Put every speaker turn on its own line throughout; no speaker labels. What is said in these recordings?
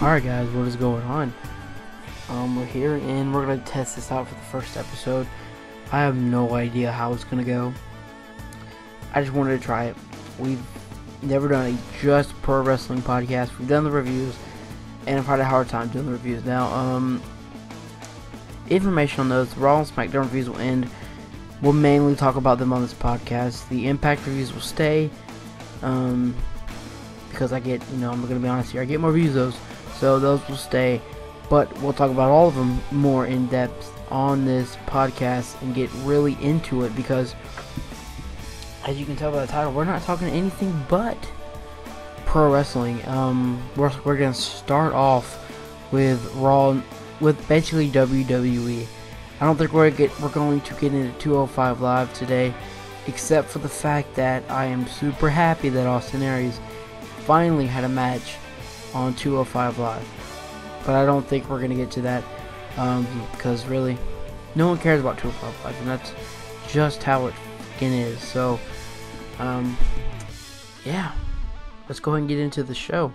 Alright guys, what is going on? We're here and we're going to test this out for the first episode. I have no idea how it's going to go. I just wanted to try it. We've never done a just pro wrestling podcast. We've done the reviews and I've had a hard time doing the reviews. Now, information on those, Raw and Smackdown reviews will end. We'll mainly talk about them on this podcast. The Impact reviews will stay. Because I get, I'm going to be honest here, I get more views those. So those will stay, but we'll talk about all of them more in depth on this podcast and get really into it because, as you can tell by the title, we're not talking anything but pro wrestling. We're going to start off with Raw, with basically WWE. I don't think we're going to get into 205 Live today, except for the fact that I am super happy that Austin Aries finally had a match on 205 Live, but I don't think we're going to get to that because really no one cares about 205 Live, and that's just how it fucking is. So yeah, let's go ahead and get into the show.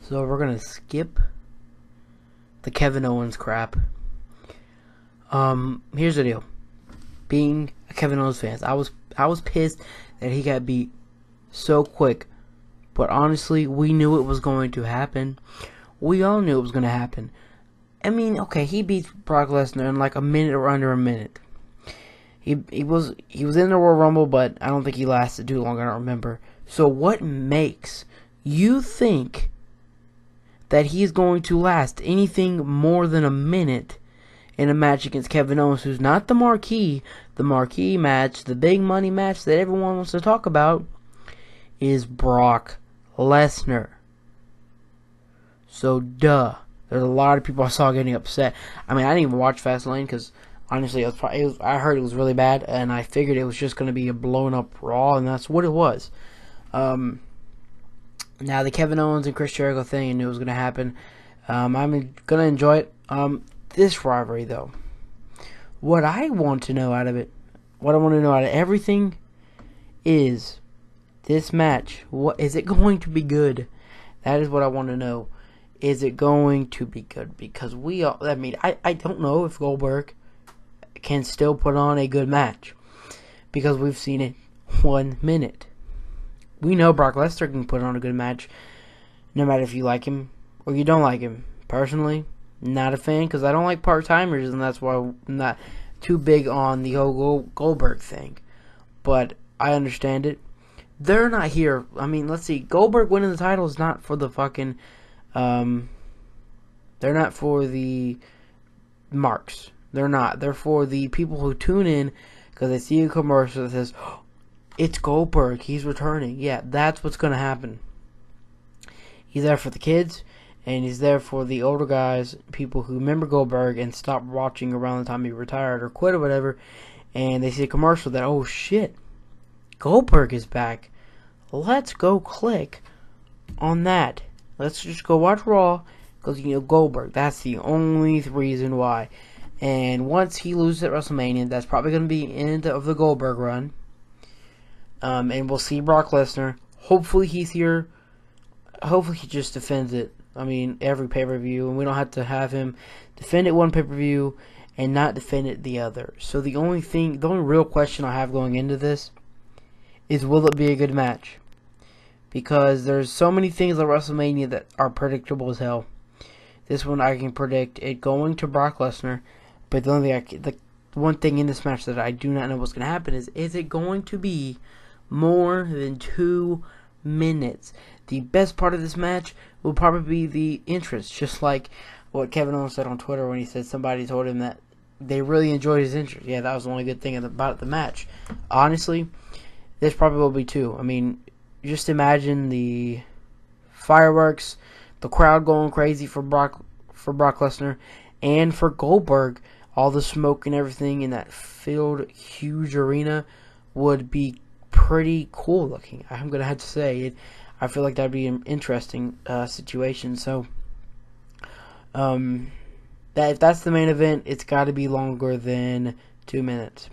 So we're gonna skip the Kevin Owens crap. Here's the deal. Being a Kevin Owens fan, I was pissed that he got beat so quick. But honestly, we knew it was going to happen. We all knew it was gonna happen. I mean, okay, he beat Brock Lesnar in like a minute or under a minute. He was in the Royal Rumble, but I don't think he lasted too long. I don't remember. So what makes you think that he's going to last anything more than a minute in a match against Kevin Owens, who's not the marquee match, the big money match that everyone wants to talk about, is Brock Lesnar. So, duh. There's a lot of people I saw getting upset. I mean, I didn't even watch Fastlane because, honestly, I heard it was really bad, and I figured it was just going to be a blown-up Raw, and that's what it was. Now, the Kevin Owens and Chris Jericho thing, I knew it was going to happen. I'm going to enjoy it. This rivalry, though. What I want to know out of it, what I want to know out of everything is this match. What is it going to be good? That is what I want to know. Is it going to be good? Because I don't know if Goldberg can still put on a good match. Because we've seen it 1 minute. We know Brock Lesnar can put on a good match, no matter if you like him or you don't like him. Personally, not a fan, because I don't like part-timers, and that's why I'm not too big on the whole Goldberg thing. But I understand it. They're not here. I mean, let's see. Goldberg winning the title is not for the fucking... they're not for the marks. They're not. They're for the people who tune in because they see a commercial that says... It's Goldberg. He's returning. Yeah, that's what's going to happen. He's there for the kids, and he's there for the older guys, people who remember Goldberg and stopped watching around the time he retired or quit or whatever, and they see a commercial that, oh shit, Goldberg is back. Let's go click on that. Let's just go watch Raw, because, Goldberg. That's the only reason why. And once he loses at WrestleMania, that's probably going to be the end of the Goldberg run. And we'll see Brock Lesnar. Hopefully he's here. Hopefully he just defends it. I mean, every pay-per-view. And we don't have to have him defend it one pay-per-view and not defend it the other. So the only real question I have going into this is, will it be a good match? Because there's so many things at WrestleMania that are predictable as hell. This one I can predict it going to Brock Lesnar. But the one thing in this match that I do not know what's going to happen is it going to be more than 2 minutes? The best part of this match will probably be the entrance, just like what Kevin Owens said on Twitter when he said somebody told him that they really enjoyed his entrance. Yeah, that was the only good thing about the match. Honestly, this probably will be too. I mean, just imagine the fireworks, the crowd going crazy for Brock Lesnar, and for Goldberg. All the smoke and everything in that filled huge arena would be pretty cool looking. I'm going to have to say it. I feel like that'd be an interesting situation. So That if that's the main event, it's got to be longer than 2 minutes.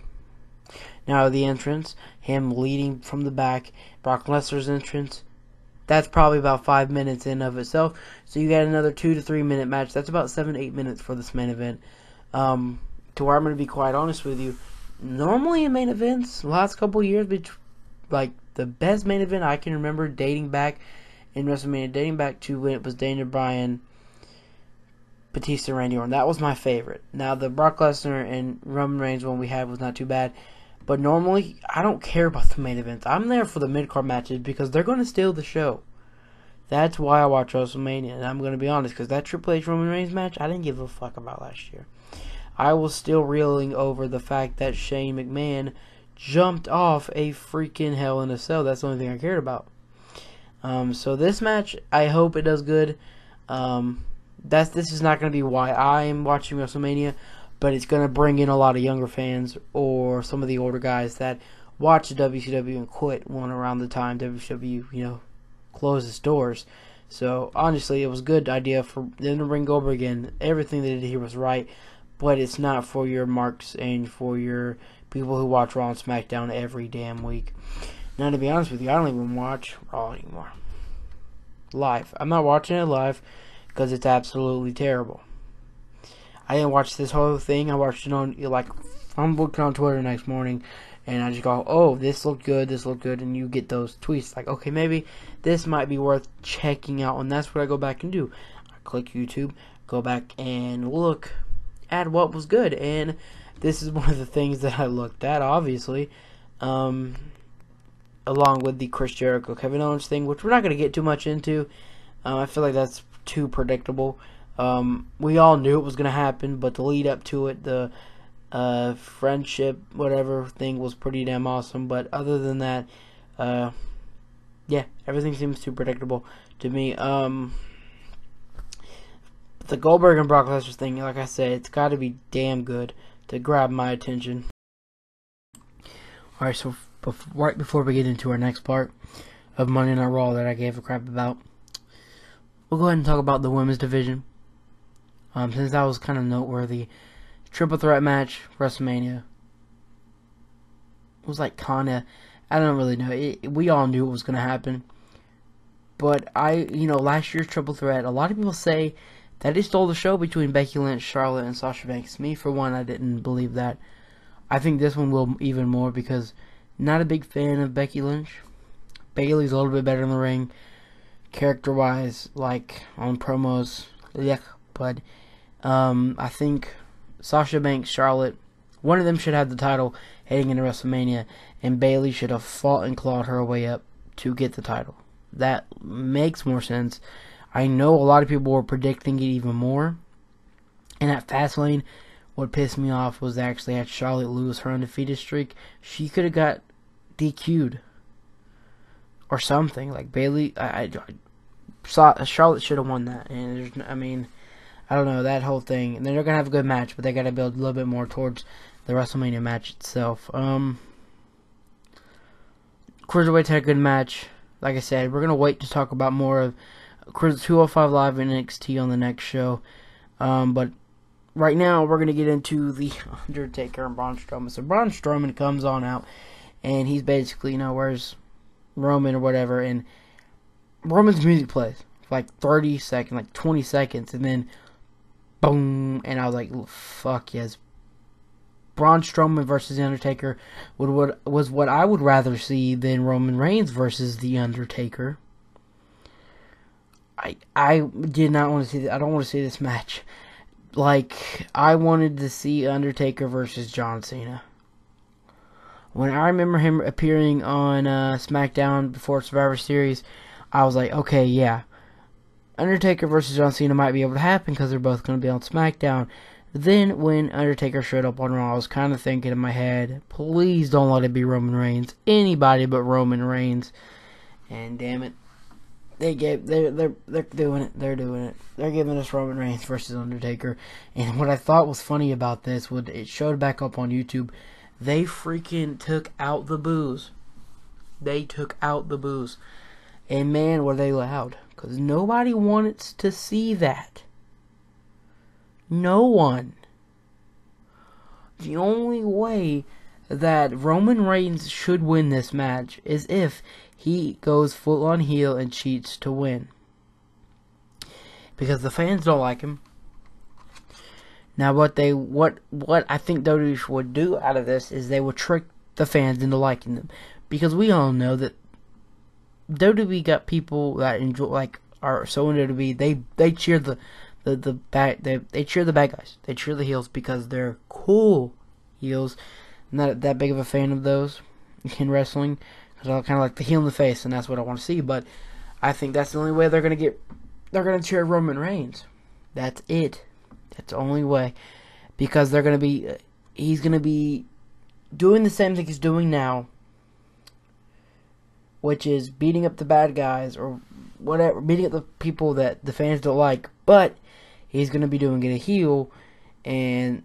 Now the entrance, him leading from the back, Brock Lesnar's entrance, that's probably about 5 minutes in of itself. So you got another 2 to 3 minute match. That's about 7-8 minutes for this main event. To where I'm going to be quite honest with you, normally in main events, the last couple of years, like the best main event I can remember dating back in WrestleMania, dating back to when it was Daniel Bryan, Batista, Randy Orton. That was my favorite. Now the Brock Lesnar and Roman Reigns one we had was not too bad. But normally, I don't care about the main events. I'm there for the mid-card matches because they're going to steal the show. That's why I watch WrestleMania. And I'm going to be honest, because that Triple H Roman Reigns match, I didn't give a fuck about last year. I was still reeling over the fact that Shane McMahon jumped off a freaking Hell in a Cell. That's the only thing I cared about. So this match, I hope it does good. This is not going to be why I'm watching WrestleMania, but it's going to bring in a lot of younger fans or some of the older guys that watch WCW and quit one around the time WCW, closed its doors. So honestly, it was a good idea for them to bring Goldberg in. Everything they did here was right. But it's not for your marks and for your people who watch Raw and SmackDown every damn week. Now, to be honest with you, I don't even watch Raw anymore. Live. I'm not watching it live because it's absolutely terrible. I didn't watch this whole thing. I watched it on, I'm looking on Twitter the next morning, and I just go, oh, this looked good, and you get those tweets like, okay, maybe this might be worth checking out, and that's what I go back and do. I click YouTube, go back and look at what was good, and this is one of the things that I looked at, obviously, along with the Chris Jericho Kevin Owens thing, which we're not going to get too much into. I feel like that's too predictable. We all knew it was going to happen, but the lead up to it, the friendship whatever thing was pretty damn awesome. But other than that, everything seems too predictable to me. The Goldberg and Brock Lesnar thing, like I said, it's got to be damn good to grab my attention. Alright, so right before we get into our next part of Monday Night Raw that I gave a crap about, we'll go ahead and talk about the women's division. Since that was kind of noteworthy. Triple threat match, WrestleMania. It was like kinda, I don't really know. We all knew it was going to happen. But last year's triple threat, a lot of people say that it stole the show between Becky Lynch, Charlotte, and Sasha Banks. Me, for one, I didn't believe that. I think this one will even more because not a big fan of Becky Lynch. Bayley's a little bit better in the ring, character-wise, like on promos. But I think Sasha Banks, Charlotte, one of them should have the title heading into WrestleMania, and Bayley should have fought and clawed her way up to get the title. That makes more sense. I know a lot of people were predicting it even more. And at Fastlane, what pissed me off was they actually had Charlotte lose her undefeated streak. She could have got DQ'd or something. Like Bayley, Charlotte should have won that. And I don't know, that whole thing. And they're going to have a good match, but they got to build a little bit more towards the WrestleMania match itself. Cruiserweights had a good match. Like I said, we're going to wait to talk about more of 205 Live and NXT on the next show. But right now, we're going to get into the Undertaker and Braun Strowman. So Braun Strowman comes on out, and he's basically, where's Roman or whatever, and Roman's music plays for like 30 seconds, like 20 seconds, and then boom, and I was like, fuck yes. Braun Strowman versus The Undertaker was what I would rather see than Roman Reigns versus The Undertaker. I did not want to see that. I don't want to see this match. Like, I wanted to see Undertaker versus John Cena. When I remember him appearing on Smackdown before Survivor Series, I was like, okay, yeah. Undertaker versus John Cena might be able to happen because they're both going to be on SmackDown. Then, when Undertaker showed up on Raw, I was kind of thinking in my head, please don't let it be Roman Reigns. Anybody but Roman Reigns. And damn it, they're doing it. They're doing it. They're giving us Roman Reigns versus Undertaker. And what I thought was funny about this, when it showed back up on YouTube, they freaking took out the boos. They took out the boos. And man, were they loud. Because nobody wants to see that. No one. The only way that Roman Reigns should win this match is if he goes full on heel and cheats to win. Because the fans don't like him. Now what I think WWE would do out of this is they would trick the fans into liking them. Because we all know that WWE got people that enjoy, like, are so into WWE, they cheer the they cheer the bad guys. They cheer the heels because they're cool heels. I'm not that big of a fan of those in wrestling, because I kind of like the heel in the face, and that's what I want to see. But I think that's the only way they're gonna cheer Roman Reigns. That's it. That's the only way, because he's gonna be doing the same thing he's doing now, which is beating up the bad guys or whatever, beating up the people that the fans don't like. But he's gonna be doing it a heel, and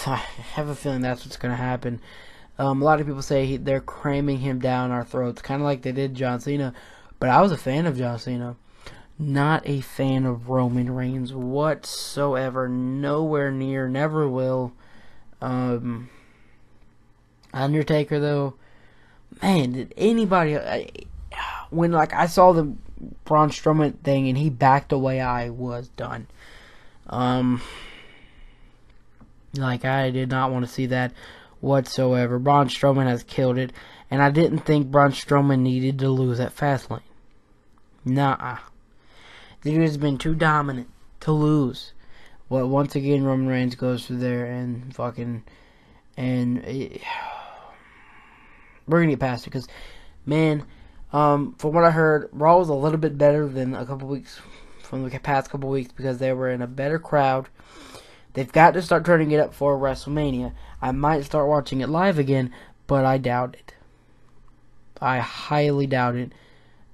I have a feeling that's what's gonna happen. A lot of people say they're cramming him down our throats, kind of like they did John Cena. But I was a fan of John Cena. Not a fan of Roman Reigns whatsoever. Nowhere near. Never will. Undertaker, though, man, did anybody... when I saw the Braun Strowman thing and he backed away, I was done. I did not want to see that whatsoever. Braun Strowman has killed it, and I didn't think Braun Strowman needed to lose at Fastlane. Nah. The dude has been too dominant to lose. Well, once again, Roman Reigns goes through there and we're gonna get past it, because, man, from what I heard, Raw was a little bit better than from the past couple weeks, because they were in a better crowd. They've got to start turning it up for WrestleMania. I might start watching it live again, but I doubt it. I highly doubt it,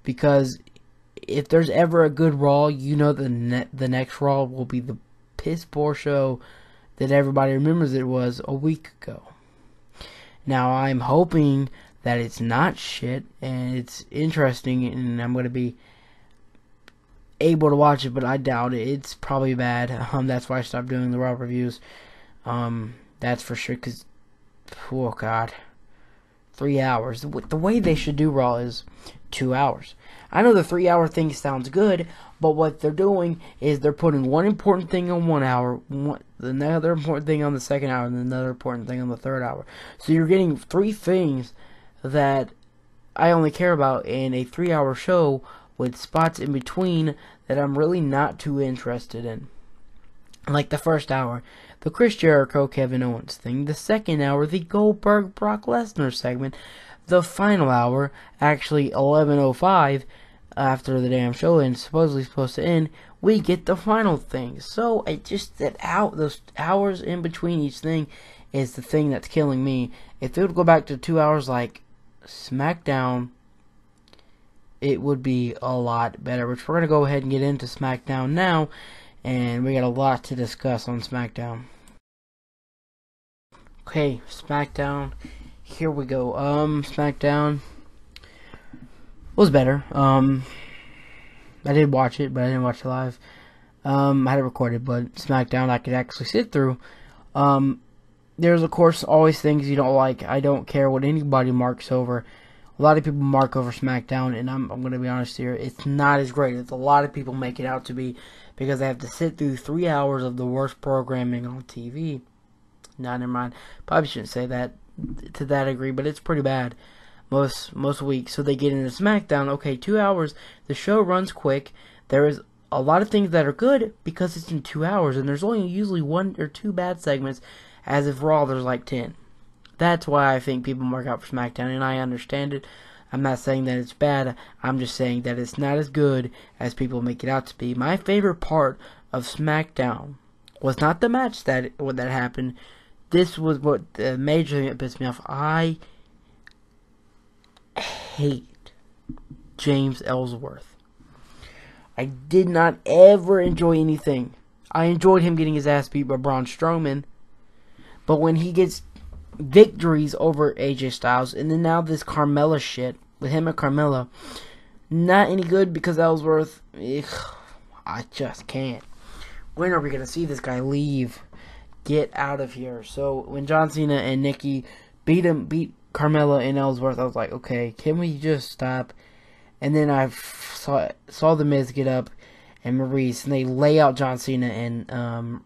because if there's ever a good Raw, you know the next Raw will be the piss poor show that everybody remembers it was a week ago. Now, I'm hoping that it's not shit and it's interesting and I'm going to be able to watch it, but I doubt it. It's probably bad. That's why I stopped doing the Raw reviews. That's for sure, because, oh God, 3 hours. The way they should do Raw is 2 hours. I know the 3-hour thing sounds good, but what they're doing is they're putting one important thing on 1 hour, another important thing on the second hour, and another important thing on the third hour. So you're getting 3 things that I only care about in a 3-hour show, with spots in between that I'm really not too interested in. Like the first hour, the Chris Jericho Kevin Owens thing. The second hour, the Goldberg Brock Lesnar segment. The final hour, actually 11:05, after the damn show and supposedly supposed to end, we get the final thing. So those hours in between each thing is the thing that's killing me. If it would go back to 2 hours like Smackdown, it would be a lot better. Which we're going to go ahead and get into Smackdown now, and we got a lot to discuss on Smackdown. Okay, Smackdown. Here we go. Smackdown was better. I did watch it, but I didn't watch it live. I had it recorded, but Smackdown I could actually sit through. There's, of course, always things you don't like. I don't care what anybody marks over. A lot of people mark over Smackdown, and I'm going to be honest here, it's not as great as a lot of people make it out to be, because they have to sit through 3 hours of the worst programming on TV. Nah, never mind. Probably shouldn't say that to that degree, but it's pretty bad most weeks. So they get into SmackDown. Okay, 2 hours. The show runs quick. There is a lot of things that are good because it's in 2 hours, and there's only usually 1 or 2 bad segments, as if Raw there's like 10. That's why I think people mark out for SmackDown, and I understand it. I'm not saying that it's bad. I'm just saying that it's not as good as people make it out to be. My favorite part of SmackDown was not the match that happened. This was what the major thing that pissed me off. I hate James Ellsworth. I did not ever enjoy anything. I enjoyed him getting his ass beat by Braun Strowman, but when he gets victories over AJ Styles, and then now this Carmella shit with him and Carmella, not any good, because Ellsworth, I just can't. when are we going to see this guy leave? Get out of here. So when John Cena and Nikki beat Carmella and Ellsworth, I was like, okay, can we just stop? And then I saw the Miz get up and Maurice, and they lay out John Cena and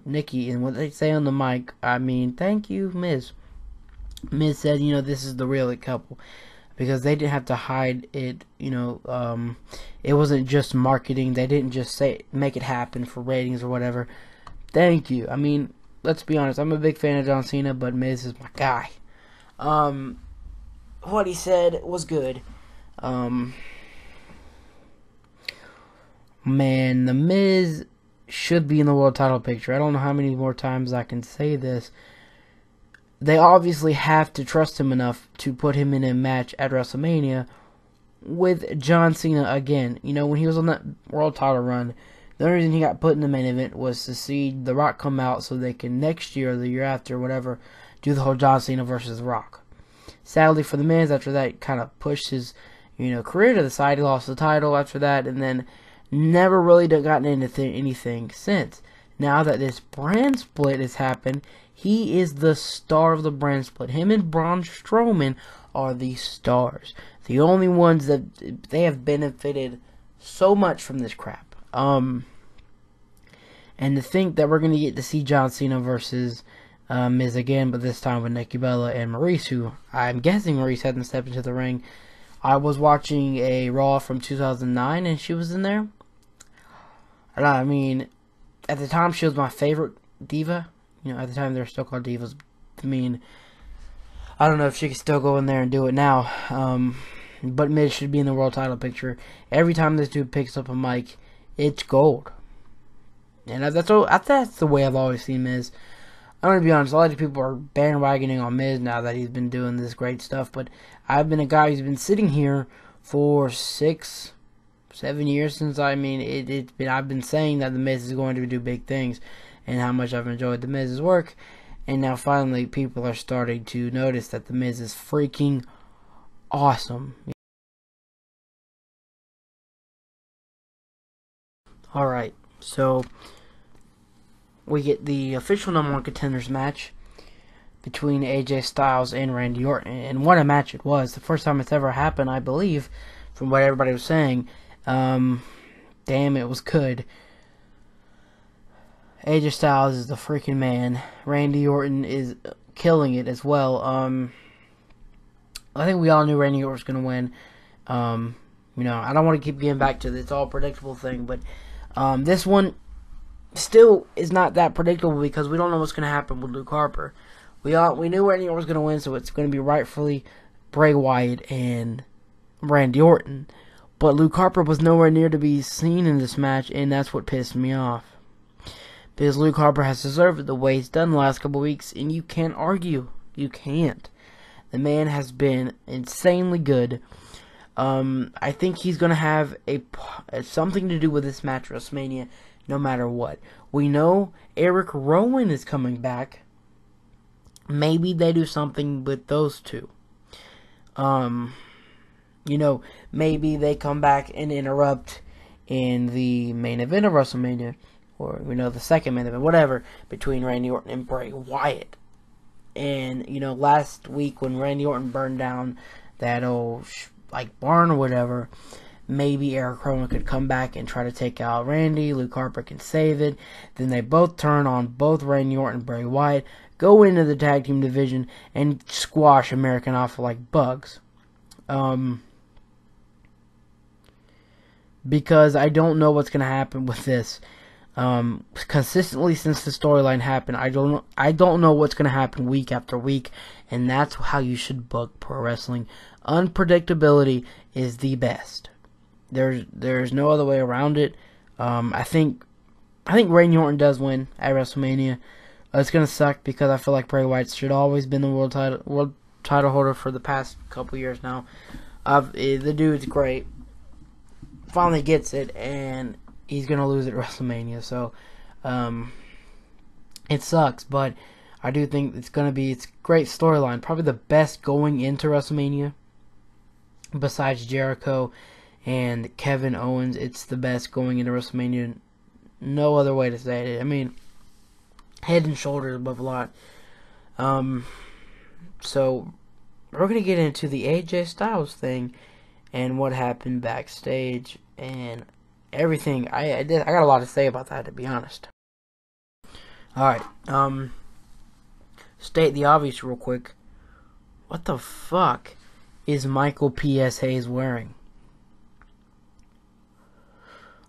Nikki, and what they say on the mic, I mean, thank you, Miz. Miz said, this is the real couple, because they didn't have to hide it. It wasn't just marketing. They didn't just make it happen for ratings or whatever. Thank you. I mean, let's be honest. I'm a big fan of John Cena, but Miz is my guy. What he said was good. Man, the Miz should be in the world title picture. I don't know how many more times I can say this. They obviously have to trust him enough to put him in a match at WrestleMania with John Cena again. When he was on that world title run, the only reason he got put in the main event was to see The Rock come out so they can next year or the year after, whatever, do the whole John Cena versus The Rock. Sadly for the Miz, after that, kind of pushed his career to the side. He lost the title after that, and then never really gotten into anything since. Now that this brand split has happened, he is the star of the brand split. Him and Braun Strowman are the stars. The only ones that they have benefited so much from this crap. And to think that we're going to get to see John Cena versus Miz again, but this time with Nikki Bella and Maurice, who I'm guessing Maurice hasn't stepped into the ring. I was watching a Raw from 2009, and she was in there. And I mean, at the time, she was my favorite diva. At the time, they were still called divas. I mean, I don't know if she could still go in there and do it now. But Miz should be in the world title picture. Every time this dude picks up a mic, it's gold. And that's the way I've always seen Miz. I'm going to be honest, a lot of people are bandwagoning on Miz now that he's been doing this great stuff. But I've been a guy who's been sitting here for 6-7 years since, I've been saying that the Miz is going to do big things and how much I've enjoyed the Miz's work. And now finally people are starting to notice that the Miz is freaking awesome. Alright, so we get the official number 1 contenders match between AJ Styles and Randy Orton. And what a match it was. The first time it's ever happened, I believe, from what everybody was saying. Damn, it was good. AJ Styles is the freaking man. Randy Orton is killing it as well. I think we all knew Randy Orton was going to win. I don't want to keep getting back to this all predictable thing, but this one still is not that predictable because we don't know what's going to happen with Luke Harper. We knew Randy Orton was going to win, so it's going to be rightfully Bray Wyatt and Randy Orton. But Luke Harper was nowhere near to be seen in this match, and that's what pissed me off. Because Luke Harper has deserved it the way he's done the last couple of weeks, and you can't argue. You can't. The man has been insanely good. I think he's going to have something to do with this match at WrestleMania, no matter what. We know Eric Rowan is coming back. Maybe they do something with those two. Maybe they come back and interrupt in the main event of WrestleMania, or the second main event, whatever, between Randy Orton and Bray Wyatt. And last week when Randy Orton burned down that old barn or whatever, maybe Eric Rowan could come back and try to take out Randy. Luke Harper can save it. Then they both turn on both Randy Orton and Bray Wyatt, go into the tag team division, and squash American Alpha like bugs. Because I don't know what's going to happen with this. Consistently since the storyline happened, I don't know what's going to happen week after week, and that's how you should book pro wrestling. Unpredictability is the best. There's no other way around it. I think Randy Orton does win at WrestleMania. It's gonna suck because I feel like Bray Wyatt should always been the world title holder for the past couple years now. The dude's great. Finally gets it, and he's gonna lose at WrestleMania. So it sucks, but I do think it's a great storyline. Probably the best going into WrestleMania. Besides Jericho and Kevin Owens, it's the best going into WrestleMania No other way to say it. I mean, head and shoulders above a lot. So we're gonna get into the AJ Styles thing and what happened backstage and everything. I got a lot to say about that, to be honest. All right. State the obvious real quick. What the fuck is Michael P.S. Hayes wearing?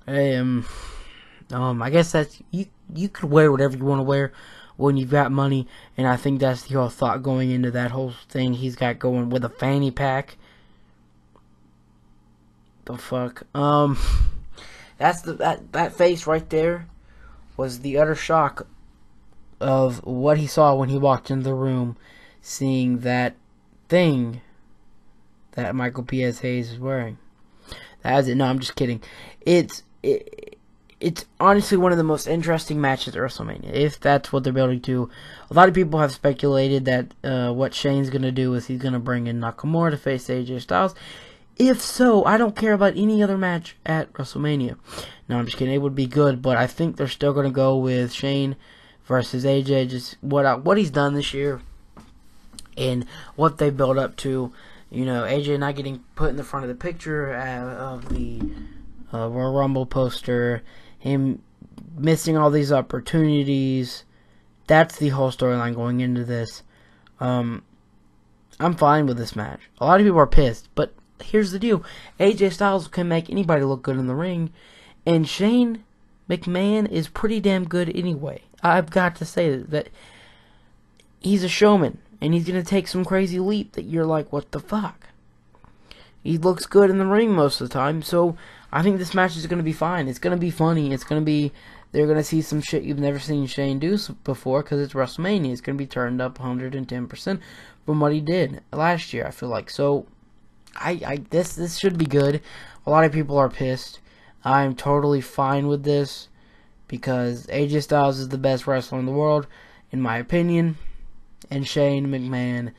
I guess that's you could wear whatever you want to wear when you've got money, and I think that's the whole thought going into that whole thing he's got going with a fanny pack. The fuck? That's that face right there was the utter shock of what he saw when he walked into the room, seeing that thing that Michael P.S. Hayes is wearing. That's it. No, I'm just kidding. It's honestly one of the most interesting matches at WrestleMania, if that's what they're building to. A lot of people have speculated that what Shane's going to do is he's going to bring in Nakamura to face AJ Styles. If so, I don't care about any other match at WrestleMania. No, I'm just kidding. It would be good, but I think they're still going to go with Shane versus AJ. Just what he's done this year and what they built up to. You know, AJ not getting put in the front of the picture of the Royal Rumble poster. Him missing all these opportunities. That's the whole storyline going into this. I'm fine with this match. A lot of people are pissed, but here's the deal. AJ Styles can make anybody look good in the ring, and Shane McMahon is pretty damn good anyway. I've got to say that he's a showman, and he's going to take some crazy leap that you're like, what the fuck? He looks good in the ring most of the time, so I think this match is going to be fine. It's going to be funny. It's going to be, they're going to see some shit you've never seen Shane do before because it's WrestleMania. It's going to be turned up 110% from what he did last year, I feel like. So, this should be good. A lot of people are pissed. I'm totally fine with this because AJ Styles is the best wrestler in the world, in my opinion, and Shane McMahon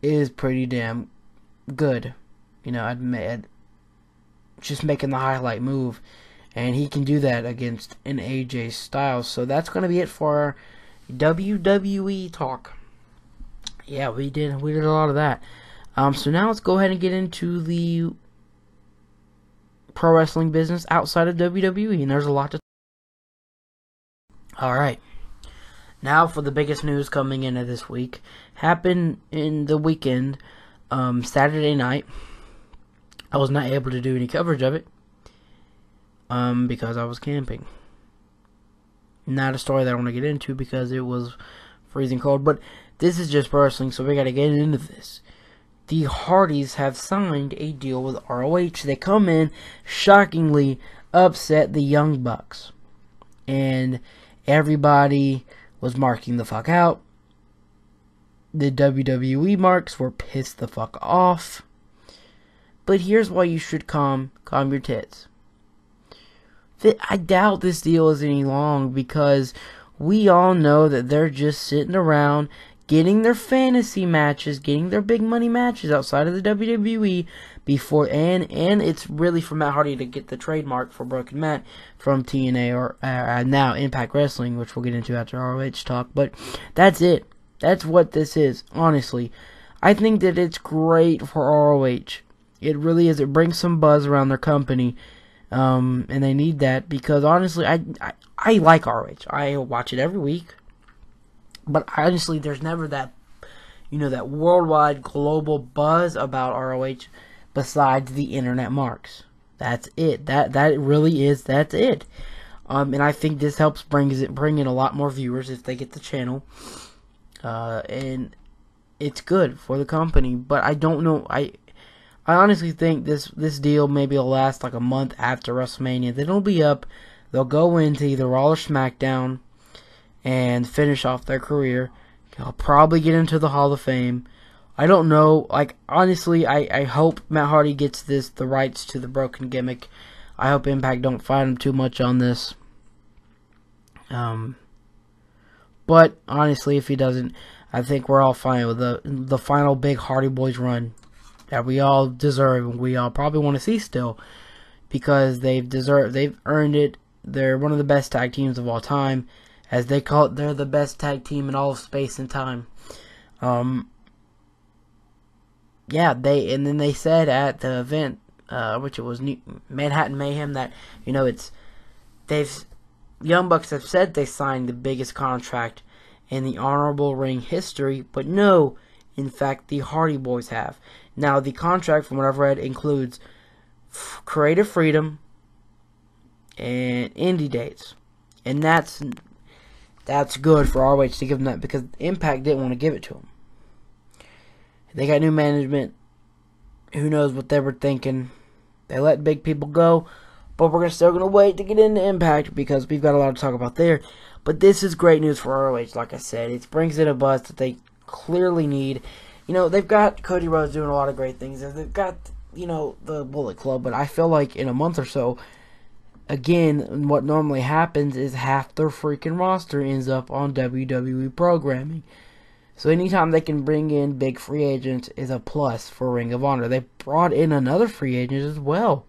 is pretty damn good. You know, admit just making the highlight move, and he can do that against an AJ Styles. So that's going to be it for our WWE talk. Yeah, we did a lot of that. So now let's go ahead and get into the pro wrestling business outside of WWE, and there's a lot to. All right, now for the biggest news coming into this week. Happened in the weekend, Saturday night. I was not able to do any coverage of it because I was camping. Not a story that I want to get into because it was freezing cold, but this is just wrestling, so we got to get into this. The Hardys have signed a deal with ROH. They come in, shockingly upset the Young Bucks, and everybody was marking the fuck out. The WWE marks were pissed the fuck off. But here's why you should calm your tits. I doubt this deal is any long because we all know that they're just sitting around getting their fantasy matches, getting their big money matches outside of the WWE before, and it's really for Matt Hardy to get the trademark for Broken Matt from TNA or now Impact Wrestling, which we'll get into after ROH talk. But that's it. That's what this is, honestly. I think that it's great for ROH. It really is. It brings some buzz around their company, and they need that because honestly, I like ROH. I watch it every week, but honestly, there's never that, that worldwide global buzz about ROH besides the internet marks. That's it. That really is. That's it. And I think this helps bring in a lot more viewers if they get the channel, and it's good for the company. But I don't know. I honestly think this deal maybe will last like a month after WrestleMania. Then it'll be up. They'll go into either Raw or Smackdown and finish off their career. They'll probably get into the Hall of Fame. I don't know. Like, honestly, I hope Matt Hardy gets the rights to the broken gimmick. I hope Impact don't fight him too much on this. But honestly, if he doesn't, I think we're all fine with the final big Hardy Boys run that we all deserve and we all probably want to see still, because they've earned it. They're one of the best tag teams of all time. As they call it, they're the best tag team in all of space and time. Yeah, then they said at the event, which it was Manhattan Mayhem, that Young Bucks have said they signed the biggest contract in the Honorable Ring history, but no, in fact, the Hardy Boys have. Now, the contract, from what I've read, includes creative freedom and indie dates, and that's good for ROH to give them that, because Impact didn't want to give it to them. They got new management. Who knows what they were thinking? They let big people go, but we're still going to wait to get into Impact because we've got a lot to talk about there. But this is great news for ROH, like I said. It brings in a buzz that they clearly need. They've got Cody Rhodes doing a lot of great things. They've got, the Bullet Club, but I feel like in a month or so, again, what normally happens is half their freaking roster ends up on WWE programming. So anytime they can bring in big free agents is a plus for Ring of Honor. They brought in another free agent as well.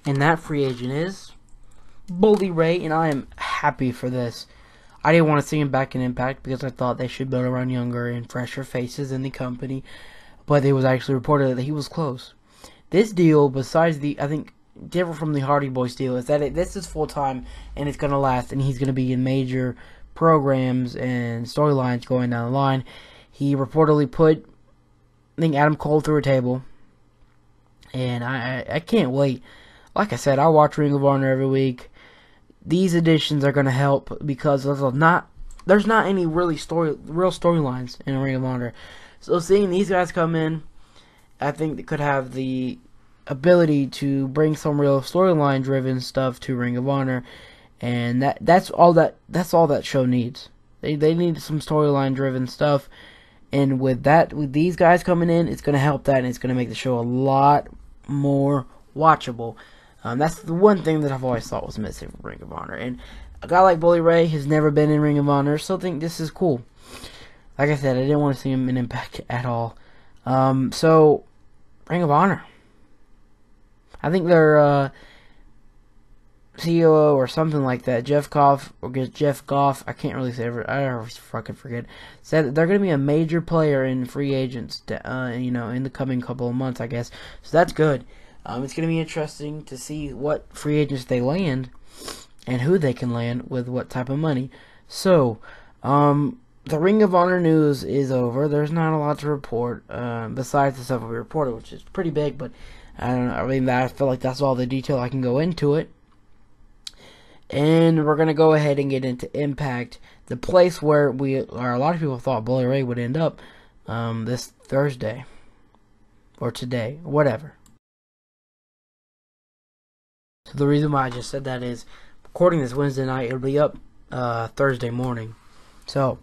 And that free agent is Bully Ray, and I am happy for this. I didn't want to see him back in Impact because I thought they should build around younger and fresher faces in the company. But it was actually reported that he was close. This deal, besides I think, different from the Hardy Boys deal, is that this is full-time and it's going to last, and he's going to be in major programs and storylines going down the line. He reportedly put, I think, Adam Cole through a table, and I can't wait. Like I said, I watch Ring of Honor every week. These additions are going to help because there's not any real storylines in Ring of Honor. So seeing these guys come in, I think they could have the ability to bring some real storyline driven stuff to Ring of Honor, and that's all that show needs. They need some storyline driven stuff, and with these guys coming in, it's going to help that, and it's going to make the show a lot more watchable. That's the one thing that I've always thought was missing from Ring of Honor, and a guy like Bully Ray has never been in Ring of Honor, so I think this is cool. Like I said, I didn't want to see him in Impact at all. So Ring of Honor, I think their CEO or something like that, Jeff Goff, I can't really say it, I always fucking forget, said that they're going to be a major player in free agents, in the coming couple of months, I guess. So that's good. It's going to be interesting to see what free agents they land and who they can land with what type of money. So, the Ring of Honor news is over. There's not a lot to report besides the stuff we reported, which is pretty big, but I don't know. I mean, I feel like that's all the detail I can go into it. And we're going to go ahead and get into Impact, the place where a lot of people thought Bully Ray would end up this Thursday or today, whatever. So the reason why I just said that is, recording this Wednesday night, it'll be up Thursday morning. So,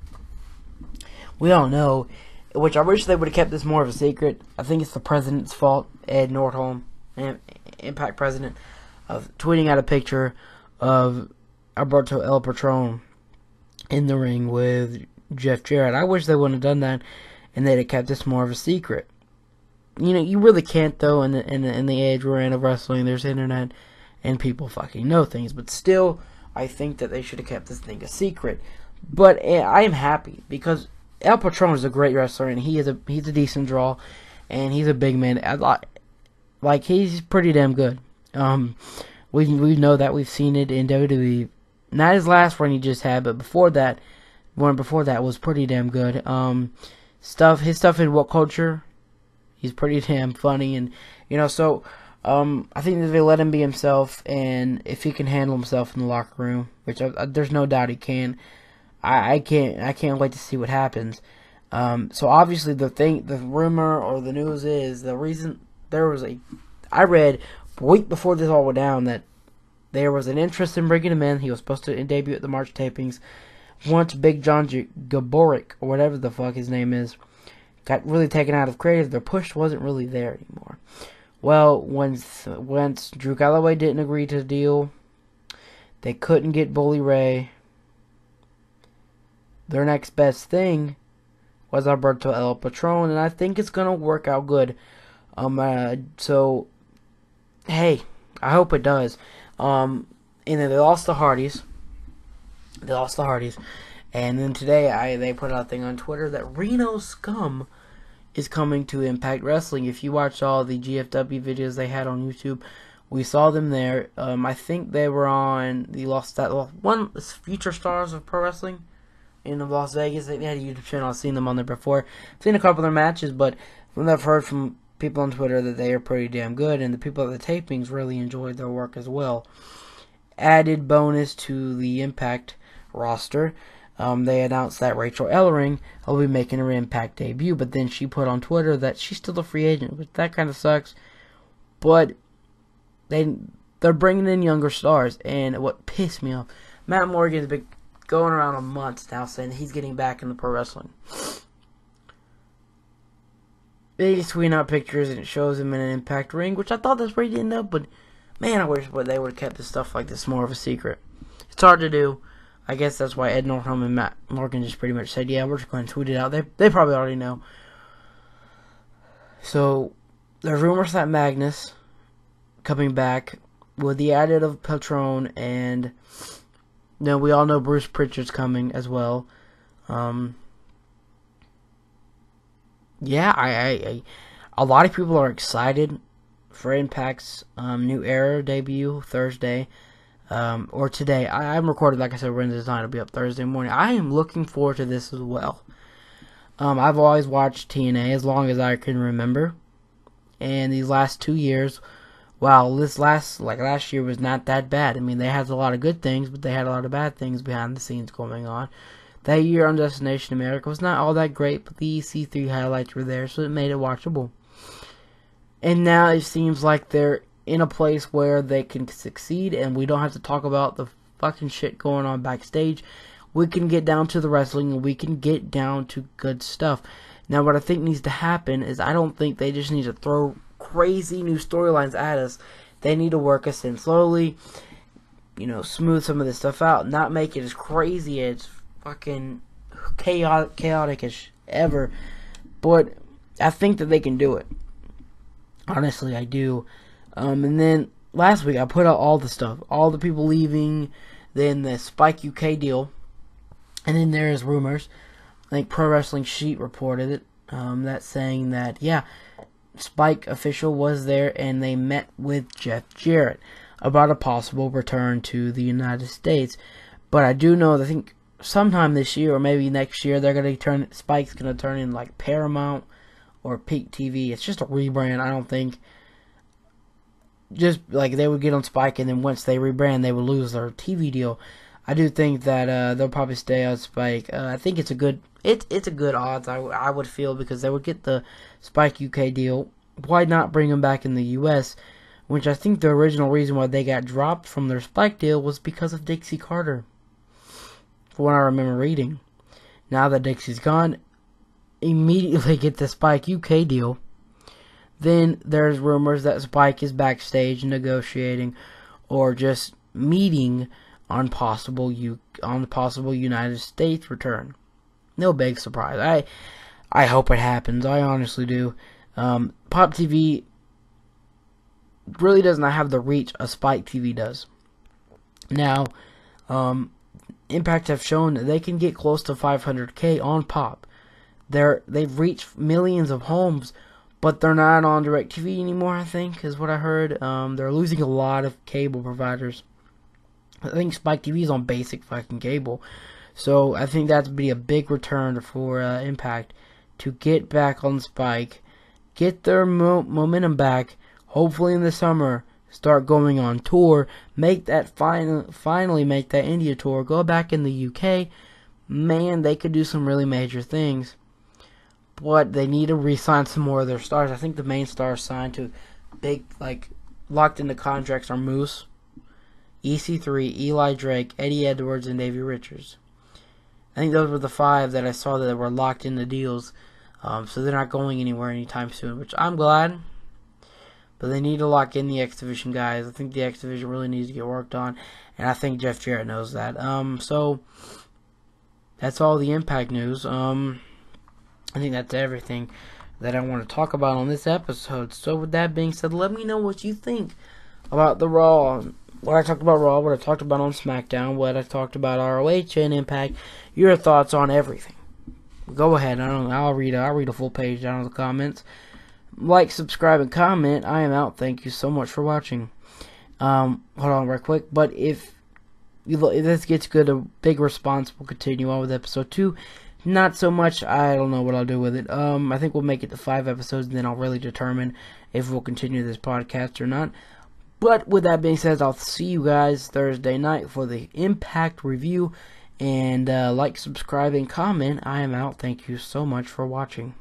we all know, which I wish they would have kept this more of a secret. I think it's the president's fault, Ed Nordholm, Impact president, of tweeting out a picture of Alberto El Patron in the ring with Jeff Jarrett. I wish they wouldn't have done that, and they'd have kept this more of a secret. You really can't, though, in the age we're in of wrestling. There's internet, and people fucking know things, but still, I think that they should have kept this thing a secret. But I am happy because El Patron is a great wrestler, and he's a decent draw, and he's a big man. Like, he's pretty damn good. We know that, we've seen it in WWE. Not his last run he just had, but before that, one before that was pretty damn good. His stuff in What Culture, he's pretty damn funny, and so. I think that they let him be himself, and if he can handle himself in the locker room, which there's no doubt he can, I can't wait to see what happens. So obviously the rumor or the news is the reason I read a week before this all went down that there was an interest in bringing him in. He was supposed to debut at the March tapings. Once Big John Gaboric, or whatever the fuck his name is, got really taken out of creative, their push wasn't really there anymore. Well, once Drew Galloway didn't agree to the deal, they couldn't get Bully Ray. Their next best thing was Alberto El Patron, and I think it's gonna work out good. So, hey, I hope it does. And then they lost the Hardys. And then today they put out a thing on Twitter that Reno Scum is coming to Impact Wrestling. If you watch all the GFW videos they had on YouTube, we saw them there. I think they were on one Future Stars of Pro Wrestling in Las Vegas. They had a YouTube channel. I've seen them on there before. I've seen a couple of their matches, but from what I've heard from people on Twitter that they are pretty damn good, and the people at the tapings really enjoyed their work as well. Added bonus to the Impact roster, they announced that Rachel Ellering will be making her Impact debut, but then she put on Twitter that she's still a free agent, which that kind of sucks. But they're bringing in younger stars, and what pissed me off, Matt Morgan's been going around a month now saying that he's getting back into pro wrestling. They just tweet out pictures and it shows him in an Impact ring, which I thought that's where he ended up, but man, I wish they would have kept this stuff like this more of a secret. It's hard to do. I guess that's why Ed Northam and Matt Morgan just pretty much said, yeah, we're just going to tweet it out. They probably already know. So, there's rumors that Magnus coming back with the added of Patron, and we all know Bruce Pritchard's coming as well. Yeah, a lot of people are excited for Impact's new era debut Thursday. Or today. I'm recorded, like I said, Wednesday night. It'll be up Thursday morning. I am looking forward to this as well. I've always watched TNA as long as I can remember. And these last 2 years, last year was not that bad. I mean, they had a lot of good things, but they had a lot of bad things behind the scenes going on. That year on Destination America was not all that great, but the EC3 highlights were there, so it made it watchable. And now it seems like they're in a place where they can succeed, and we don't have to talk about the fucking shit going on backstage. We can get down to the wrestling, and we can get down to good stuff. Now, what I think needs to happen is I don't think they just need to throw crazy new storylines at us. They need to work us in slowly, smooth some of this stuff out, not make it as crazy as fucking chaotic as ever. But I think that they can do it. Honestly, I do. And then last week I put out all the stuff, all the people leaving, then the Spike UK deal, and then there's rumors. I think Pro Wrestling Sheet reported it, that's saying that, Spike official was there and they met with Jeff Jarrett about a possible return to the United States. But I do know, I think sometime this year or maybe next year, Spike's going to turn in like Paramount or Peak TV. It's just a rebrand, I don't think. Just like they would get on Spike, and then once they rebrand, they would lose their TV deal. I do think that they'll probably stay on Spike. I think it's a good odds. I would feel, because they would get the Spike UK deal. Why not bring them back in the US? Which I think the original reason why they got dropped from their Spike deal was because of Dixie Carter, for what I remember reading. Now that Dixie's gone, immediately get the Spike UK deal. Then there's rumors that Spike is backstage negotiating or just meeting on possible United States return. No big surprise. I hope it happens. I honestly do. Pop TV really does not have the reach a Spike TV does. Now, Impact have shown that they can get close to 500K on Pop. They've reached millions of homes, but they're not on DirecTV anymore, I think, is what I heard. They're losing a lot of cable providers. I think Spike TV is on basic fucking cable. So I think that would be a big return for Impact to get back on Spike, get their momentum back, hopefully in the summer, start going on tour, make that finally make that India tour, go back in the UK. Man, they could do some really major things. But they need to re-sign some more of their stars. I think the main stars signed to big, locked into contracts are Moose, EC3, Eli Drake, Eddie Edwards, and Davey Richards. I think those were the 5 that I saw that were locked into deals. So they're not going anywhere anytime soon, which I'm glad. But they need to lock in the X Division guys. I think the X Division really needs to get worked on, and I think Jeff Jarrett knows that. So that's all the Impact news. I think that's everything that I want to talk about on this episode. So with that being said, let me know what you think about the Raw, what I talked about Raw, what I talked about on Smackdown, what I talked about ROH and Impact, your thoughts on everything. Go ahead. I'll read a full page down in the comments. Like, subscribe, and comment. I am out. Thank you so much for watching. Hold on real quick. But if this gets good, a big response, we'll continue on with episode 2. Not so much. I don't know what I'll do with it. I think we'll make it to 5 episodes, and then I'll really determine if we'll continue this podcast or not. But with that being said, I'll see you guys Thursday night for the Impact review. And like, subscribe, and comment. I am out. Thank you so much for watching.